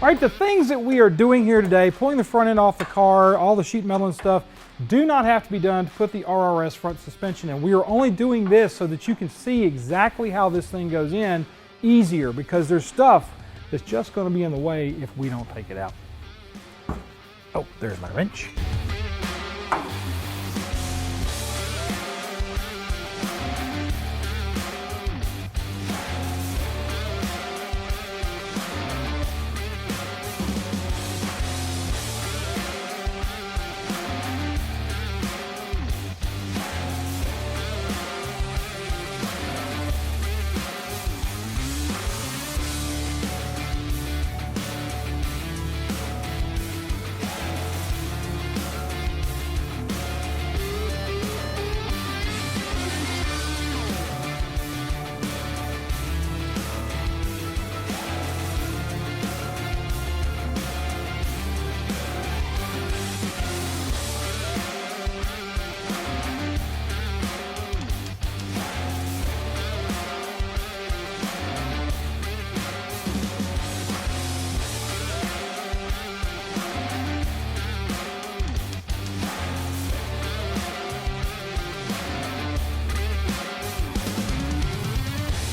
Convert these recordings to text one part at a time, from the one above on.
All right, the things that we are doing here today, pulling the front end off the car, all the sheet metal and stuff, do not have to be done to put the RRS front suspension in. We are only doing this so that you can see exactly how this thing goes in easier, because there's stuff that's just going to be in the way if we don't take it out. Oh, there's my wrench.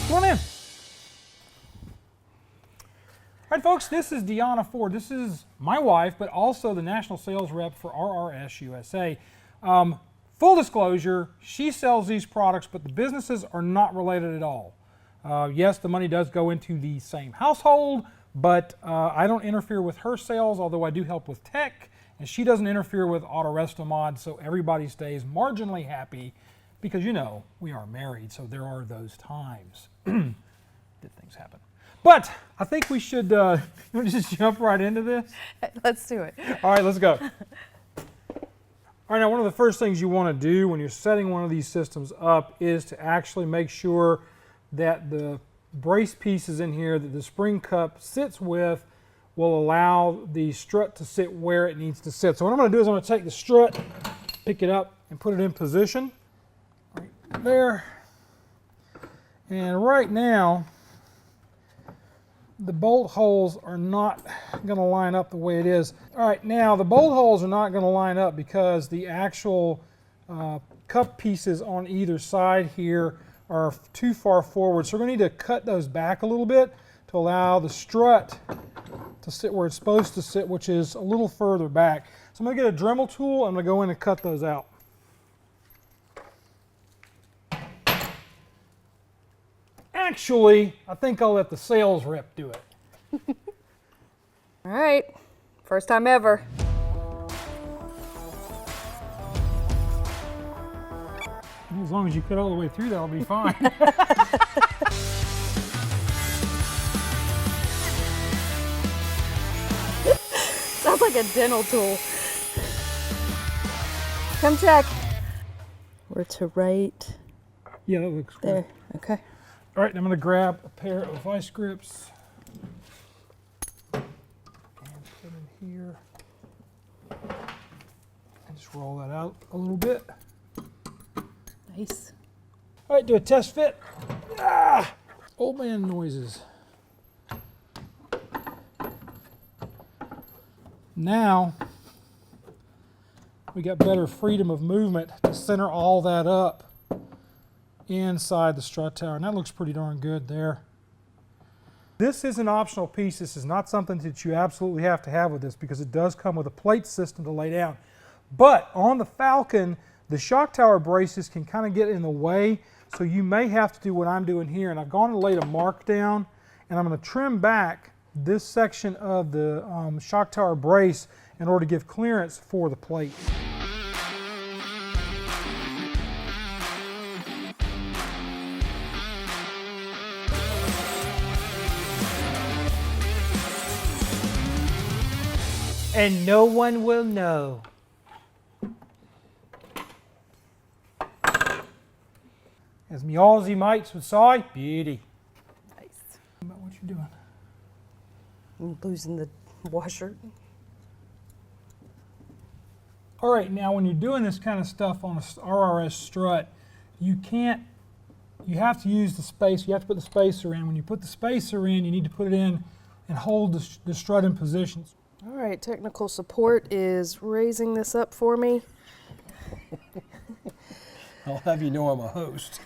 Come on in. All right, folks, this is Deanna Ford. This is my wife, but also the national sales rep for RRS-USA. Full disclosure, she sells these products, but the businesses are not related at all. Yes, the money does go into the same household, but I don't interfere with her sales, although I do help with tech, and she doesn't interfere with Autorestomod, so everybody stays marginally happy. Because, you know, we are married, so there are those times that things happen. But I think we should just jump right into this. Let's do it. All right, let's go. All right, now one of the first things you want to do when you're setting one of these systems up is to actually make sure that the brace pieces in here that the spring cup sits with will allow the strut to sit where it needs to sit. So what I'm going to do is I'm going to take the strut, pick it up, and put it in position. There, and right now the bolt holes are not going to line up the way it is. All right, now the bolt holes are not going to line up because the actual cup pieces on either side here are too far forward, so we're going to need to cut those back a little bit to allow the strut to sit where it's supposed to sit, which is a little further back. So I'm going to get a Dremel tool, I'm going to go in and cut those out. Actually, I think I'll let the sales rep do it. All right, first time ever. As long as you cut all the way through, that'll be fine. Sounds like a dental tool. Come check. We're to right. Yeah, that looks good. There, okay. All right, I'm going to grab a pair of vice grips and put in here and just roll that out a little bit. Nice. All right, do a test fit. Ah, old man noises. Now we got better freedom of movement to center all that up inside the strut tower, and that looks pretty darn good there. This is an optional piece. This is not something that you absolutely have to have with this because it does come with a plate system to lay down. But on the Falcon, the shock tower braces can kind of get in the way, so you may have to do what I'm doing here, and I've gone and laid a mark down, and I'm going to trim back this section of the shock tower brace in order to give clearance for the plate. And no one will know. As me Aussie mates would say, beauty. Nice. About what you're doing. I'm losing the washer. All right, now when you're doing this kind of stuff on a RRS strut, you have to use the space, you have to put the spacer in. When you put the spacer in, you need to put it in and hold the strut in positions. All right, technical support is raising this up for me. I'll have you know I'm a host.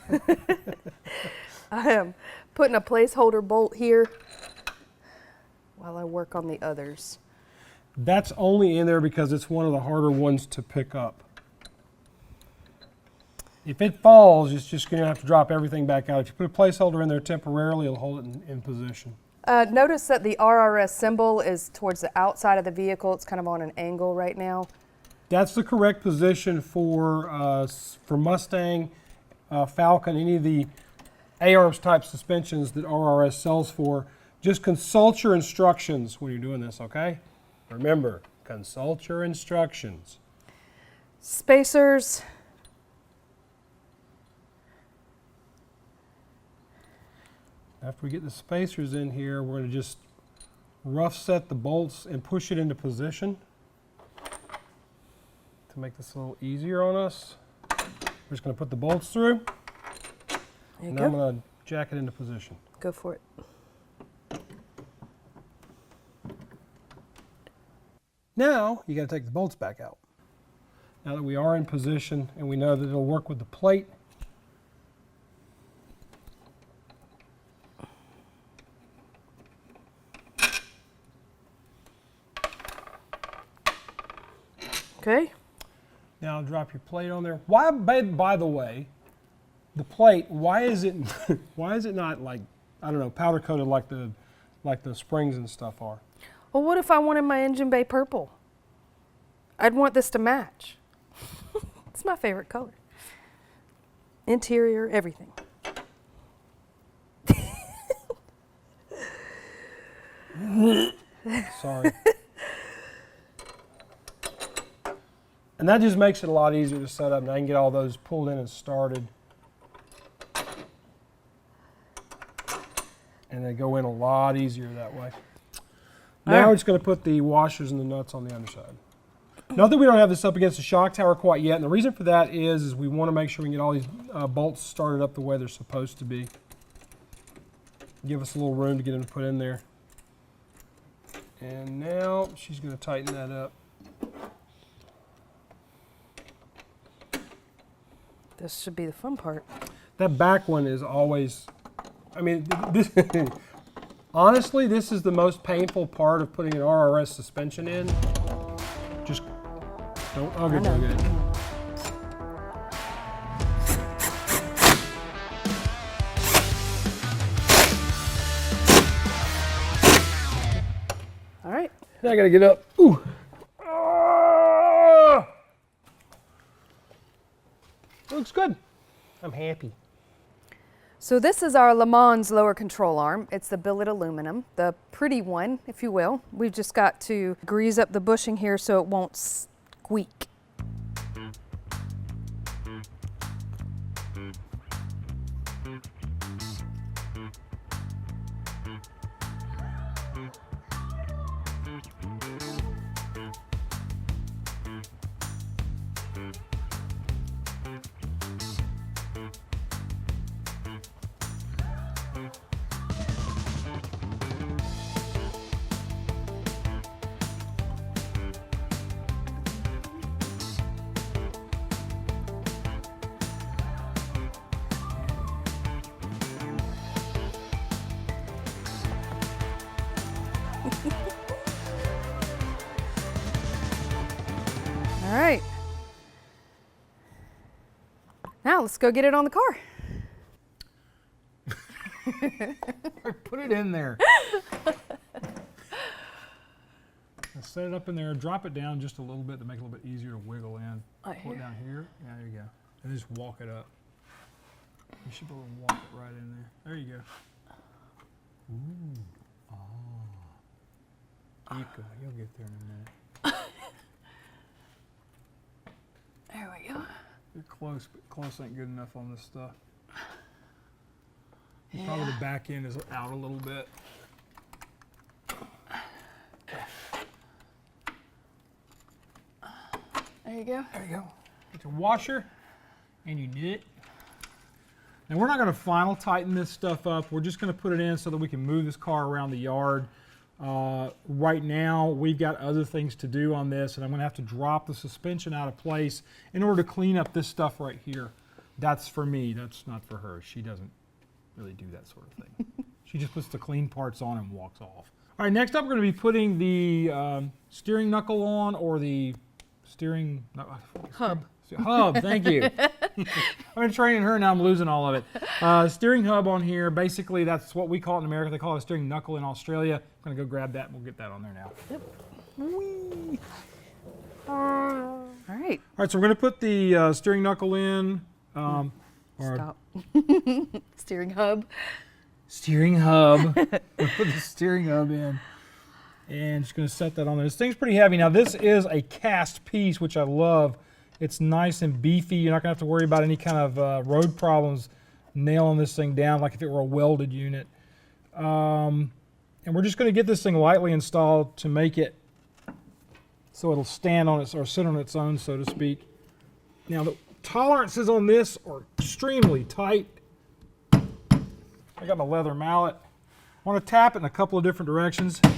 I am putting a placeholder bolt here while I work on the others. That's only in there because it's one of the harder ones to pick up. If it falls, it's just going to have to drop everything back out. If you put a placeholder in there temporarily, it'll hold it in position. Notice that the RRS symbol is towards the outside of the vehicle. It's kind of on an angle right now. That's the correct position for Mustang, Falcon, any of the A-arms type suspensions that RRS sells for. Just consult your instructions when you're doing this, okay? Remember, consult your instructions. Spacers. After we get the spacers in here, we're going to just rough set the bolts and push it into position to make this a little easier on us. We're just going to put the bolts through, and I'm going to jack it into position. Go for it. Now, you got to take the bolts back out. Now that we are in position and we know that it'll work with the plate, Okay. now drop your plate on there. Why, by the way, the plate, why is it not like, I don't know, powder coated like the springs and stuff are? Well, what if I wanted my engine bay purple? I'd want this to match. It's my favorite color. Interior, everything. Sorry. And that just makes it a lot easier to set up. And I can get all those pulled in and started. And they go in a lot easier that way. Now we're just going to put the washers and the nuts on the underside. Not that we don't have this up against the shock tower quite yet. And the reason for that is we want to make sure we can get all these bolts started up the way they're supposed to be. Give us a little room to get them put in there. And now she's going to tighten that up. This should be the fun part. That back one is always, I mean, this, honestly, this is the most painful part of putting an RRS suspension in. Just don't ugly it. All right. Now I gotta get up. Ooh. Looks good. I'm happy. So this is our Le Mans lower control arm. It's the billet aluminum, the pretty one, if you will. We've just got to grease up the bushing here so it won't squeak. All right. Now let's go get it on the car. Put it in there. Set it up in there, drop it down just a little bit to make it a little bit easier to wiggle in. Right Pull it here. down here. Yeah, there you go. And just walk it up. You should be able to walk it right in there. There you go. Ooh. Oh. You'll get there in a minute. There we go. You're close, but close ain't good enough on this stuff. Probably the back end is out a little bit. There you go. There you go. Get your washer and you knit it. Now we're not going to final tighten this stuff up. We're just going to put it in so that we can move this car around the yard. Right now, we've got other things to do on this, and I'm going to have to drop the suspension out of place in order to clean up this stuff right here. That's for me. That's not for her. She doesn't really do that sort of thing. She just puts the clean parts on and walks off. All right, next up, we're going to be putting the steering knuckle on, or the steering Hub. Hub, thank you. I've been training her, now I'm losing all of it. Steering hub on here, basically that's what we call it in America. They call it a steering knuckle in Australia. I'm going to go grab that and we'll get that on there now. Yep. Whee. All right. All right, so we're going to put the steering knuckle in. Stop. Steering hub. Steering hub. We'll put the steering hub in. And just going to set that on there. This thing's pretty heavy. Now this is a cast piece, which I love. It's nice and beefy. You're not going to have to worry about any kind of road problems nailing this thing down like if it were a welded unit. And we're just going to get this thing lightly installed to make it so it'll stand on its, or sit on its own, so to speak. Now the tolerances on this are extremely tight. I got my leather mallet. I want to tap it in a couple of different directions. That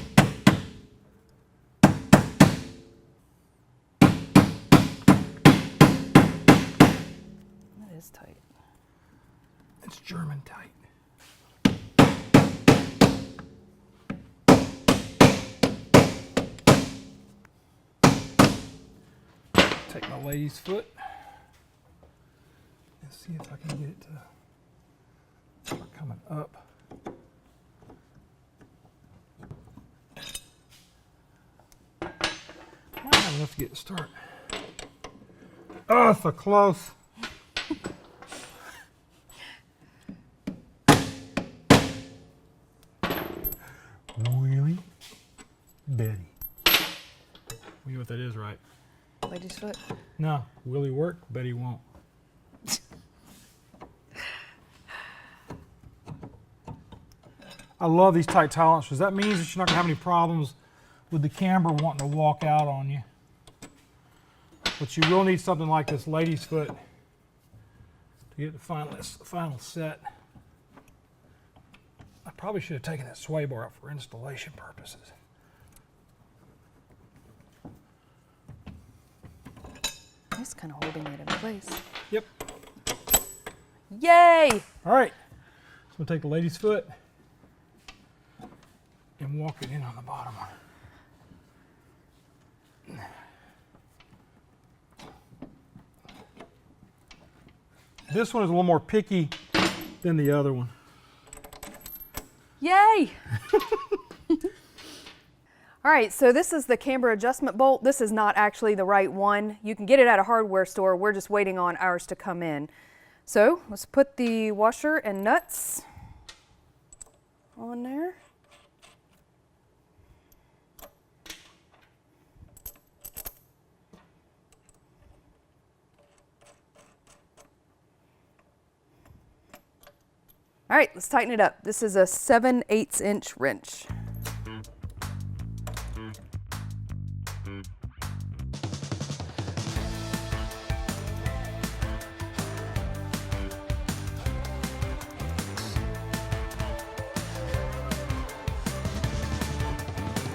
is tight. It's German tight. Take my lady's foot. Let's see if I can get it to start coming up. Might have enough to get it started. Oh, so close. Really? Betty. We know what that is, right? Lady's foot. No, will he work? Betty won't. I love these tight tolerances. That means that you're not going to have any problems with the camber wanting to walk out on you. But you will need something like this lady's foot to get the final set. I probably should have taken that sway bar out for installation purposes. He's kind of holding it in place. Yep. Yay! All right. So we'll take the lady's foot and walk it in on the bottom one. This one is a little more picky than the other one. Yay! All right, so this is the camber adjustment bolt. This is not actually the right one. You can get it at a hardware store. We're just waiting on ours to come in. So let's put the washer and nuts on there. All right, let's tighten it up. This is a 7/8" wrench.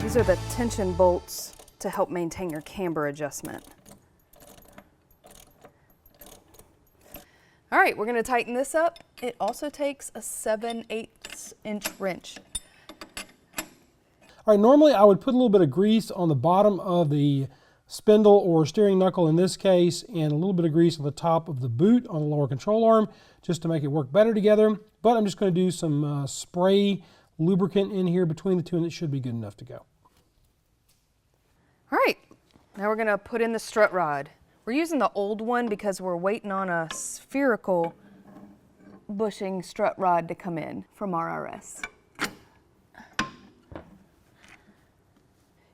These are the tension bolts to help maintain your camber adjustment. All right, we're going to tighten this up. It also takes a 7/8" wrench. All right, normally I would put a little bit of grease on the bottom of the spindle or steering knuckle in this case, and a little bit of grease on the top of the boot on the lower control arm, just to make it work better together. But I'm just going to do some spray lubricant in here between the two, and it should be good enough to go. All right, now we're going to put in the strut rod. We're using the old one because we're waiting on a spherical bushing strut rod to come in from RRS.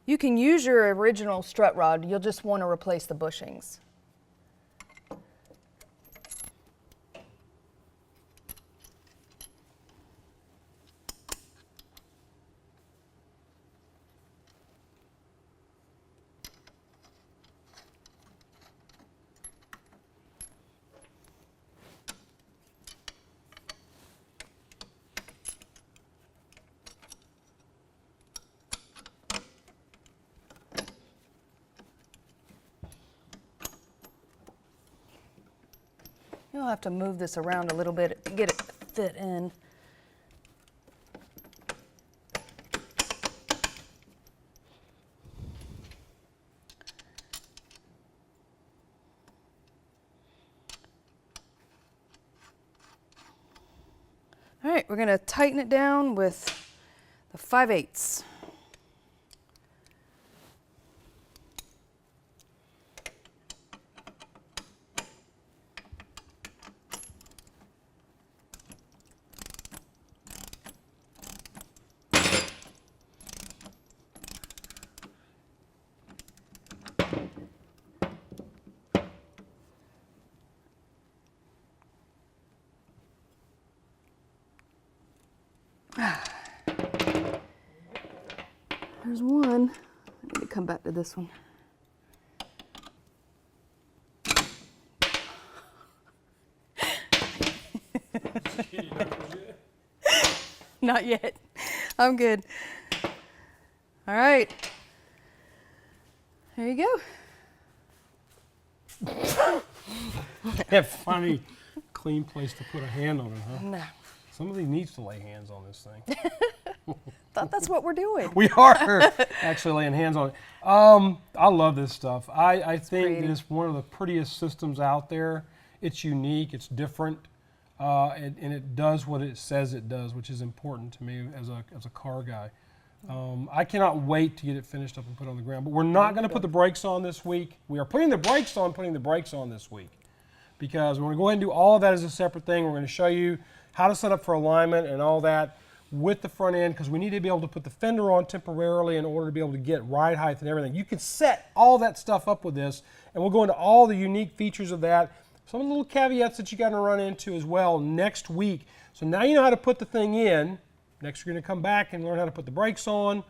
You can use your original strut rod, you'll just want to replace the bushings. I'll have to move this around a little bit to get it fit in. All right, we're going to tighten it down with the 5/8. There's one. I need to come back to this one. Not yet. I'm good. All right. There you go. That funny, clean place to put a hand on it, huh? No. Somebody needs to lay hands on this thing. Thought that's what we're doing. We are actually laying hands on it. I love this stuff. I think pretty. that it's one of the prettiest systems out there. It's unique, it's different, and it does what it says it does, which is important to me as a car guy. I cannot wait to get it finished up and put on the ground. But we're not going to put the brakes on this week. We are putting the brakes on this week, because we're going to go ahead and do all of that as a separate thing. We're going to show you how to set up for alignment and all that with the front end, because we need to be able to put the fender on temporarily in order to be able to get ride height and everything. You can set all that stuff up with this, and we'll go into all the unique features of that, some of the little caveats that you got to run into as well next week. So now you know how to put the thing in. Next you're going to come back and learn how to put the brakes on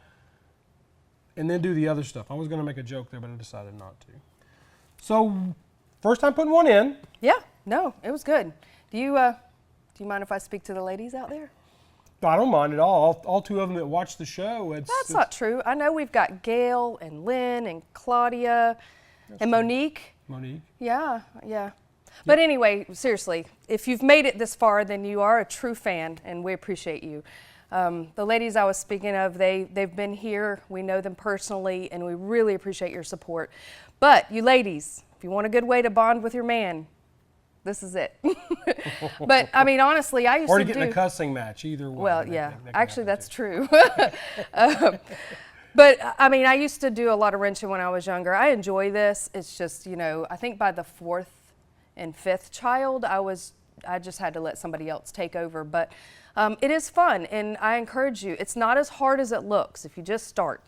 and then do the other stuff. I was going to make a joke there, but I decided not to. So first time putting one in. Yeah, no, it was good. Do you mind if I speak to the ladies out there? I don't mind at all. All two of them that watch the show. That's not true. I know we've got Gail and Lynn and Claudia and Monique. Monique. Yeah, yeah. But anyway, seriously, if you've made it this far, then you are a true fan, and we appreciate you. The ladies I was speaking of, they've been here. We know them personally, and we really appreciate your support. But you ladies, if you want a good way to bond with your man, this is it. But I mean, honestly, I used or to get do. in a cussing match, either way. Well, That yeah, can actually, happen that's too. true. But I mean, I used to do a lot of wrenching when I was younger. I enjoy this. It's just, you know, I think by the 4th and 5th child, I just had to let somebody else take over. But it is fun, and I encourage you. It's not as hard as it looks if you just start.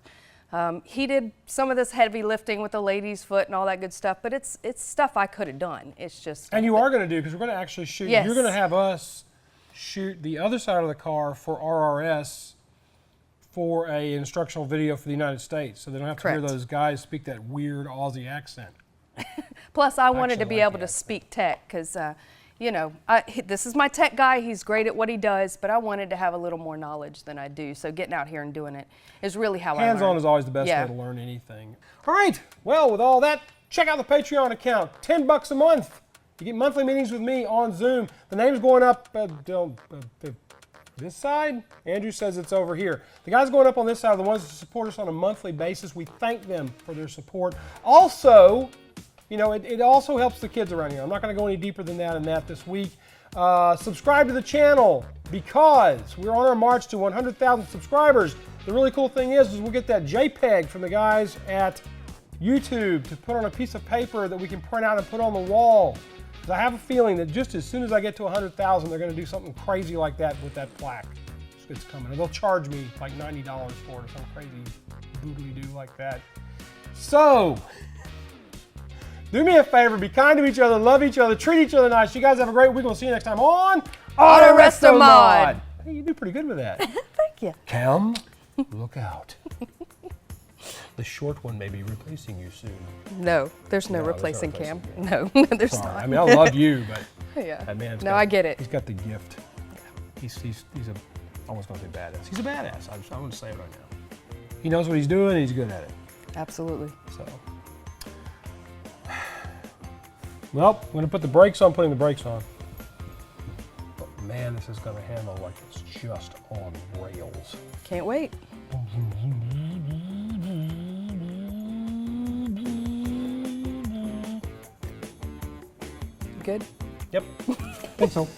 He did some of this heavy lifting with the lady's foot and all that good stuff, but it's stuff I could have done. It's just. And you are going to do, because we're going to actually shoot. Yes. You're going to have us shoot the other side of the car for RRS for a instructional video for the United States, so they don't have to hear Correct. those guys speak that weird Aussie accent. Plus, I wanted to actually be like able the to accent. speak tech because, you know, this is my tech guy. He's great at what he does, but I wanted to have a little more knowledge than I do. So getting out here and doing it is really how I learn. Hands-on is always the best Yeah. way to learn anything. All right, well, with all that, check out the Patreon account. $10 a month. You get monthly meetings with me on Zoom. The name's going up this side. Andrew says it's over here. The guys going up on this side are the ones that support us on a monthly basis. We thank them for their support. Also, you know, it also helps the kids around here. I'm not going to go any deeper than that this week. Subscribe to the channel, because we're on our march to 100,000 subscribers. The really cool thing is we'll get that JPEG from the guys at YouTube to put on a piece of paper that we can print out and put on the wall. Because I have a feeling that just as soon as I get to 100,000, they're going to do something crazy like that with that plaque. It's coming. And they'll charge me like $90 for it or some crazy doodly-doo like that. So, do me a favor, be kind to each other, love each other, treat each other nice. You guys have a great week. We'll see you next time on Autorestomod. Hey, you do pretty good with that. Thank you. Cam, look out. The short one may be replacing you soon. No, there's no No, there's no replacing Cam. replacing No, there's Sorry. not. I mean, I love you, but Yeah. that man's No, got, I get it. He's got the gift. He's a, I was going to say badass. He's a badass. I'm going to say it right now. He knows what he's doing, and he's good at it. Absolutely. So, well, I'm going to put the brakes on, putting the brakes on. man, this is going to handle like it's just on rails. Can't wait. Good? Yep. I think so.